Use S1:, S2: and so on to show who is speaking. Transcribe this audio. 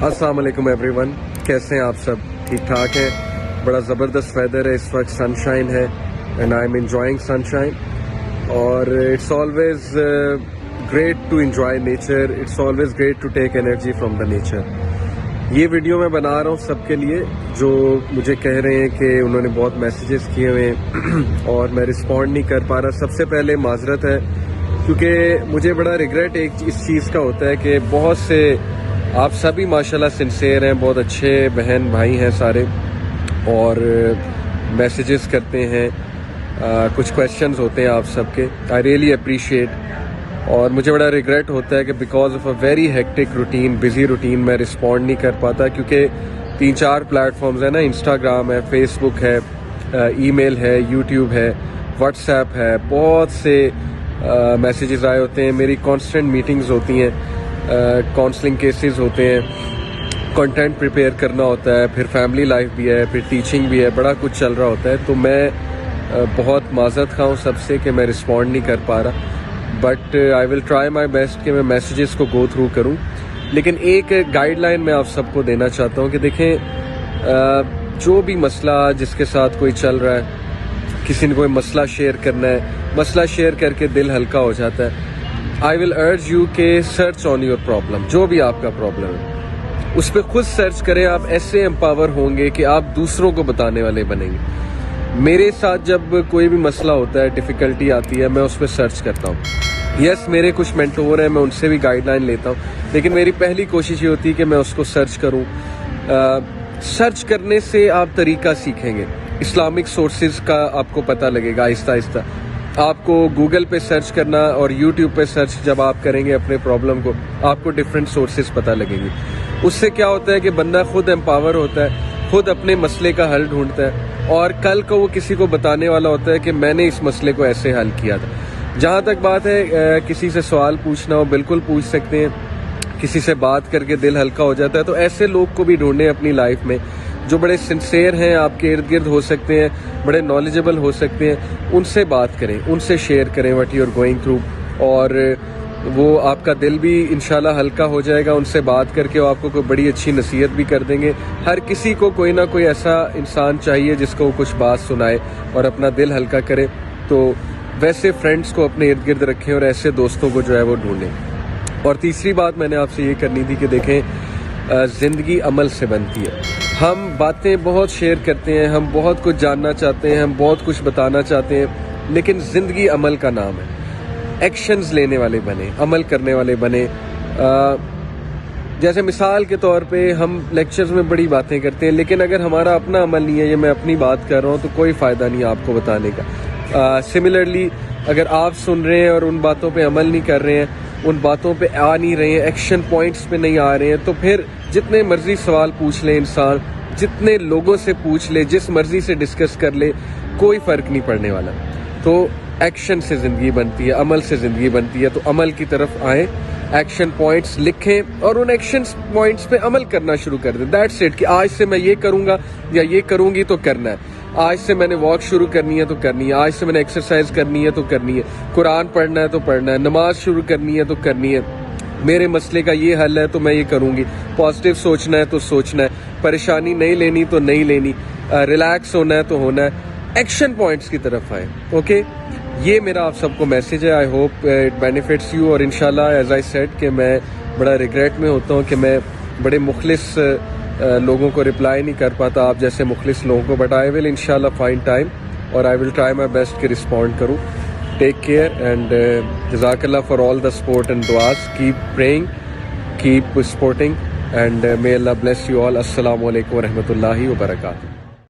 S1: السلام علیکم every one, کیسے ہیں آپ سب؟ ٹھیک ٹھاک ہیں؟ بڑا زبردست ویدر ہے اس وقت، سن شائن ہے and I am enjoying sunshine. اور it's always great to enjoy nature, it's always great to take energy from the nature. یہ ویڈیو میں بنا رہا ہوں سب کے لیے جو مجھے کہہ رہے ہیں کہ انہوں نے بہت میسیجز کیے ہوئے ہیں اور میں رسپونڈ نہیں کر پا رہا. سب سے پہلے معذرت ہے کیونکہ مجھے بڑا ریگریٹ اس چیز کا ہوتا ہے کہ بہت سے آپ سبھی ماشاءاللہ سنسیئر ہیں، بہت اچھے بہن بھائی ہیں سارے، اور میسیجز کرتے ہیں، کچھ کویشچنز ہوتے ہیں آپ سب کے. I really appreciate. اور مجھے بڑا ریگریٹ ہوتا ہے کہ because of a very hectic routine, busy routine, میں رسپونڈ نہیں کر پاتا کیونکہ 3-4 پلیٹ فارمز ہیں نا، انسٹاگرام ہے، فیس بک ہے، ای میل ہے، یوٹیوب ہے، واٹس ایپ ہے. بہت سے میسیجز آئے ہوتے ہیں، میری کانسٹنٹ میٹنگز ہوتی ہیں، کاؤنسلنگ کیسز ہوتے ہیں، کنٹینٹ پریپیئر کرنا ہوتا ہے، پھر فیملی لائف بھی ہے، پھر ٹیچنگ بھی ہے، بڑا کچھ چل رہا ہوتا ہے. تو میں بہت معذرت خواہ ہوں سب سے کہ میں رسپونڈ نہیں کر پا رہا، but I will try my best کہ میں میسیجز کو گو تھرو کروں. لیکن ایک گائیڈ لائن میں آپ سب کو دینا چاہتا ہوں کہ دیکھیں، جو بھی مسئلہ جس کے ساتھ کوئی چل رہا ہے، کسی نے کوئی مسئلہ شیئر کرنا ہے، مسئلہ شیئر کر کے دل ہلکا ہو جاتا ہے. آئی ول ارج یو کہ سرچ آن یور پرابلم، جو بھی آپ کا پرابلم ہے اس پہ خود سرچ کریں. آپ ایسے امپاور ہوں گے کہ آپ دوسروں کو بتانے والے بنیں گے. میرے ساتھ جب کوئی بھی مسئلہ ہوتا ہے، ڈیفیکلٹی آتی ہے، میں اس پہ سرچ کرتا ہوں. یس میرے کچھ مینٹور ہیں، میں ان سے بھی گائیڈ لائن لیتا ہوں، لیکن میری پہلی کوشش یہ ہوتی ہے کہ میں اس کو سرچ کروں. سرچ کرنے سے آپ طریقہ سیکھیں گے، اسلامک سورسز کا آپ کو پتہ لگے گا آہستہ آہستہ. آپ کو گوگل پہ سرچ کرنا اور یوٹیوب پہ سرچ جب آپ کریں گے اپنے پرابلم کو، آپ کو ڈفرینٹ سورسز پتہ لگیں گے. اس سے کیا ہوتا ہے کہ بندہ خود امپاور ہوتا ہے، خود اپنے مسئلے کا حل ڈھونڈتا ہے، اور کل کو وہ کسی کو بتانے والا ہوتا ہے کہ میں نے اس مسئلے کو ایسے حل کیا تھا. جہاں تک بات ہے کسی سے سوال پوچھنا ہو، بالکل پوچھ سکتے ہیں. کسی سے بات کر کے دل ہلکا ہو جاتا ہے، تو ایسے لوگ کو بھی ڈھونڈیں اپنی لائف میں جو بڑے سنسیئر ہیں، آپ کے ارد گرد ہو سکتے ہیں، بڑے نالجبل ہو سکتے ہیں. ان سے بات کریں، ان سے شیئر کریں what you are going through, اور وہ آپ کا دل بھی انشاءاللہ ہلکا ہو جائے گا. ان سے بات کر کے وہ آپ کو کوئی بڑی اچھی نصیحت بھی کر دیں گے. ہر کسی کو کوئی نہ کوئی ایسا انسان چاہیے جس کو وہ کچھ بات سنائے اور اپنا دل ہلکا کرے. تو ویسے فرینڈس کو اپنے ارد گرد رکھیں اور ایسے دوستوں کو جو ہے وہ ڈھونڈیں. اور تیسری بات میں نے آپ سے یہ کرنی تھی کہ دیکھیں، زندگی عمل سے بنتی ہے. ہم باتیں بہت شیئر کرتے ہیں، ہم بہت کچھ جاننا چاہتے ہیں، ہم بہت کچھ بتانا چاہتے ہیں، لیکن زندگی عمل کا نام ہے. ایکشنز لینے والے بنے، عمل کرنے والے بنے. جیسے مثال کے طور پہ ہم لیکچرز میں بڑی باتیں کرتے ہیں، لیکن اگر ہمارا اپنا عمل نہیں ہے، یہ میں اپنی بات کر رہا ہوں، تو کوئی فائدہ نہیں آپ کو بتانے کا. سملرلی اگر آپ سن رہے ہیں اور ان باتوں پہ عمل نہیں کر رہے ہیں، ان باتوں پہ آ نہیں رہے ہیں، ایکشن پوائنٹس پہ نہیں آ رہے ہیں، تو پھر جتنے مرضی سوال پوچھ لے انسان، جتنے لوگوں سے پوچھ لے، جس مرضی سے ڈسکس کر لے، کوئی فرق نہیں پڑنے والا. تو ایکشن سے زندگی بنتی ہے، عمل سے زندگی بنتی ہے. تو عمل کی طرف آئیں، ایکشن پوائنٹس لکھیں اور ان ایکشن پوائنٹس پہ عمل کرنا شروع کر دیں. دیٹس اٹ، کہ آج سے میں یہ کروں گا یا یہ کروں گی تو کرنا ہے. آج سے میں نے واک شروع کرنی ہے تو کرنی ہے. آج سے میں نے ایکسرسائز کرنی ہے تو کرنی ہے. قرآن پڑھنا ہے تو پڑھنا ہے. نماز شروع کرنی ہے تو کرنی ہے. میرے مسئلے کا یہ حل ہے تو میں یہ کروں گی. پازیٹیو سوچنا ہے تو سوچنا ہے. پریشانی نہیں لینی تو نہیں لینی. ریلیکس ہونا ہے تو ہونا ہے. ایکشن پوائنٹس کی طرف آئیں. اوکے، یہ میرا آپ سب کو میسج ہے. I hope it benefits you. اور انشاءاللہ ایز آئی سیڈ کہ میں بڑا ریگریٹ میں ہوتا ہوں کہ میں بڑے مخلص لوگوں کو رپلائی نہیں کر پاتا، آپ جیسے مخلص لوگوں کو. بٹ آئی ول انشاءاللہ فائنڈ ٹائم اور I will try my best کہ رسپونڈ کروں. ٹیک کیئر اینڈ جزاک اللہ for all the support and دعاز. Keep praying, keep supporting, and may Allah bless you all. السلام علیکم ورحمۃ اللہ وبرکاتہ.